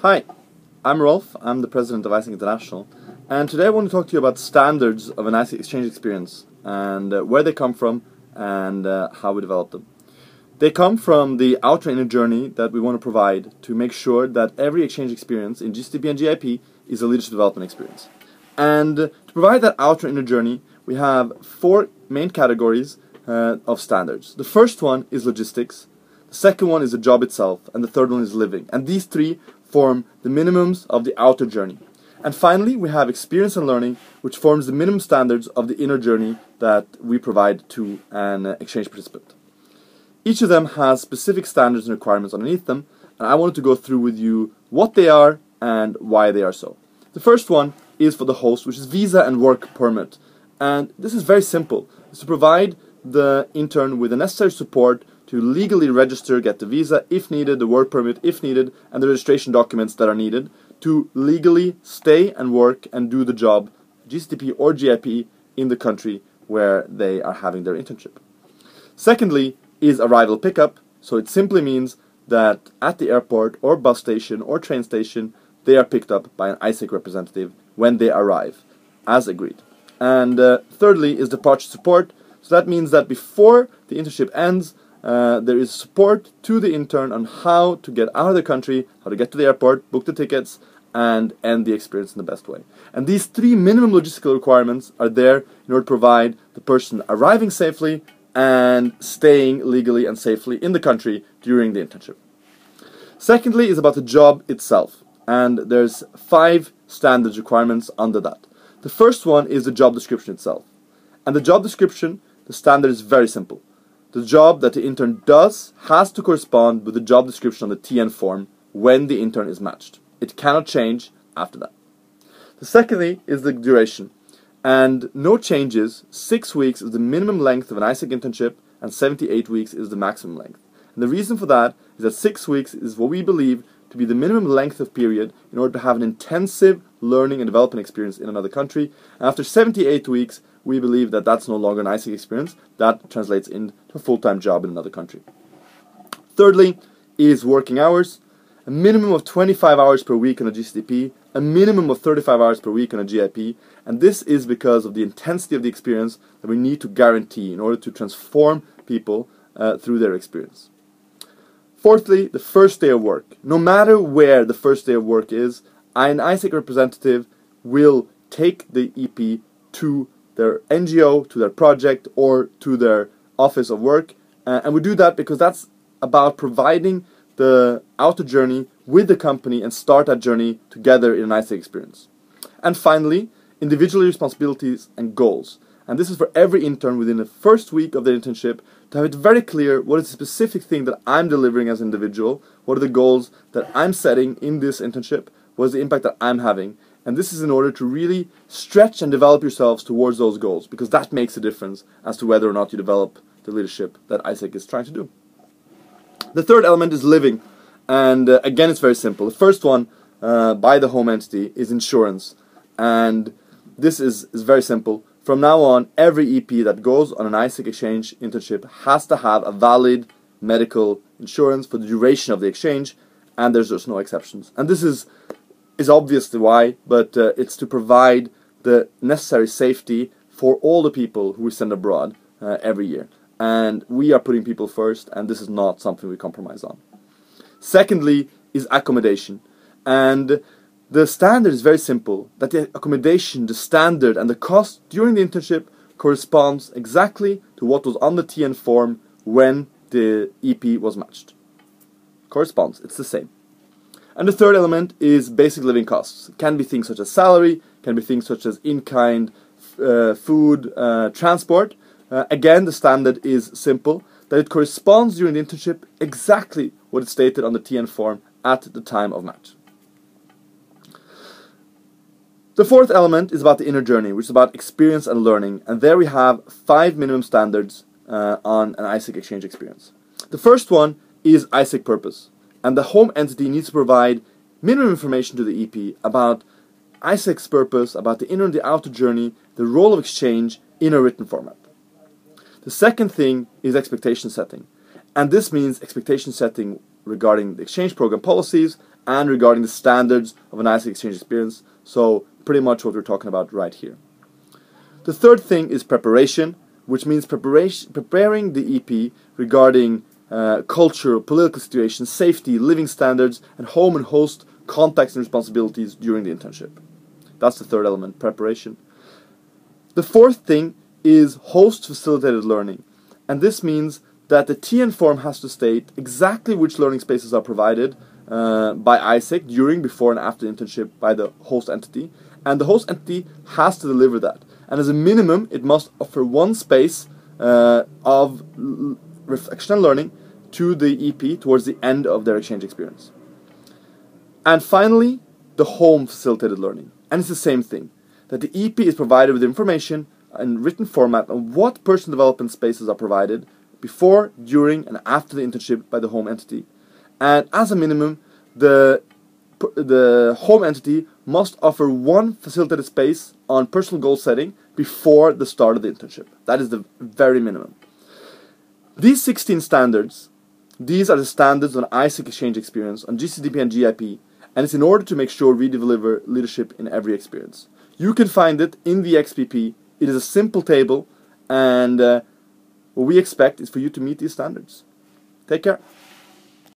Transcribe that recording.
Hi, I'm Rolf, I'm the president of AIESEC International, and today I want to talk to you about standards of an AIESEC Exchange Experience and where they come from and how we develop them. They come from the outer inner journey that we want to provide to make sure that every exchange experience in GCTP and GIP is a leadership development experience. And to provide that outer inner journey, we have four main categories of standards. The first one is logistics, the second one is the job itself, and the third one is living. And these three form the minimums of the outer journey. And finally, we have experience and learning, which forms the minimum standards of the inner journey that we provide to an exchange participant. Each of them has specific standards and requirements underneath them, and I wanted to go through with you what they are and why they are so. The first one is for the host, which is visa and work permit. And this is very simple. It's to provide the intern with the necessary support to legally register, get the visa if needed, the work permit if needed, and the registration documents that are needed to legally stay and work and do the job, GCTP or GIP, in the country where they are having their internship. Secondly is arrival pickup, so it simply means that at the airport or bus station or train station, they are picked up by an AIESEC representative when they arrive, as agreed. And thirdly is departure support, so that means that before the internship ends, there is support to the intern on how to get out of the country, how to get to the airport, book the tickets, and end the experience in the best way. And these three minimum logistical requirements are there in order to provide the person arriving safely and staying legally and safely in the country during the internship. Secondly is about the job itself, and there's 5 standards requirements under that. The first one is the job description itself. And the job description, the standard is very simple. The job that the intern does has to correspond with the job description on the TN form when the intern is matched. It cannot change after that. The secondly is the duration. And no changes. 6 weeks is the minimum length of an AIESEC internship and 78 weeks is the maximum length. And the reason for that is that 6 weeks is what we believe to be the minimum length of period in order to have an intensive learning and development experience in another country. And after 78 weeks, we believe that that's no longer an AIESEC experience. That translates into a full-time job in another country. Thirdly is working hours. A minimum of 25 hours per week on a GCTP, a minimum of 35 hours per week on a GIP, and this is because of the intensity of the experience that we need to guarantee in order to transform people through their experience. Fourthly, the first day of work. No matter where the first day of work is, an AIESEC representative will take the EP to their NGO, to their project, or to their office of work. And we do that because that's about providing the outer journey with the company and start that journey together in an AIESEC experience. And finally, individual responsibilities and goals. And this is for every intern within the first week of their internship to have it very clear what is the specific thing that I'm delivering as an individual, what are the goals that I'm setting in this internship, what is the impact that I'm having. And this is in order to really stretch and develop yourselves towards those goals, because that makes a difference as to whether or not you develop the leadership that AIESEC is trying to do. The third element is living, and again it's very simple. The first one by the home entity is insurance, and this is very simple. From now on, every EP that goes on an AIESEC exchange internship has to have a valid medical insurance for the duration of the exchange, and there's just no exceptions. And this is obviously why, but it's to provide the necessary safety for all the people who we send abroad every year. And we are putting people first, and this is not something we compromise on. Secondly is accommodation. And the standard is very simple, that the accommodation, the standard, and the cost during the internship corresponds exactly to what was on the TN form when the EP was matched. Corresponds, it's the same. And the third element is basic living costs. It can be things such as salary, can be things such as in-kind food, transport. Again, the standard is simple, that it corresponds during the internship exactly what is stated on the TN form at the time of match. The fourth element is about the inner journey, which is about experience and learning, and there we have 5 minimum standards on an AIESEC exchange experience. The first one is AIESEC purpose, and the home entity needs to provide minimum information to the EP about AIESEC's purpose, about the inner and the outer journey, the role of exchange in a written format. The second thing is expectation setting, and this means expectation setting regarding the exchange program policies and regarding the standards of an AIESEC exchange experience. So pretty much what we're talking about right here. The third thing is preparation, which means preparing the EP regarding culture, political situations, safety, living standards, and home and host contacts and responsibilities during the internship. That's the third element, preparation. The fourth thing is host-facilitated learning. And this means that the TN form has to state exactly which learning spaces are provided by AIESEC during, before, and after the internship by the host entity. And the host entity has to deliver that. And as a minimum, it must offer one space of reflection and learning to the EP towards the end of their exchange experience. And finally, the home facilitated learning. And it's the same thing, that the EP is provided with information in written format on what personal development spaces are provided before, during, and after the internship by the home entity. And as a minimum, the home entity must offer one facilitated space on personal goal setting before the start of the internship. That is the very minimum. These 16 standards, these are the standards on AIESEC Exchange Experience, on GCDP and GIP, and it's in order to make sure we deliver leadership in every experience. You can find it in the XPP. It is a simple table, and what we expect is for you to meet these standards. Take care.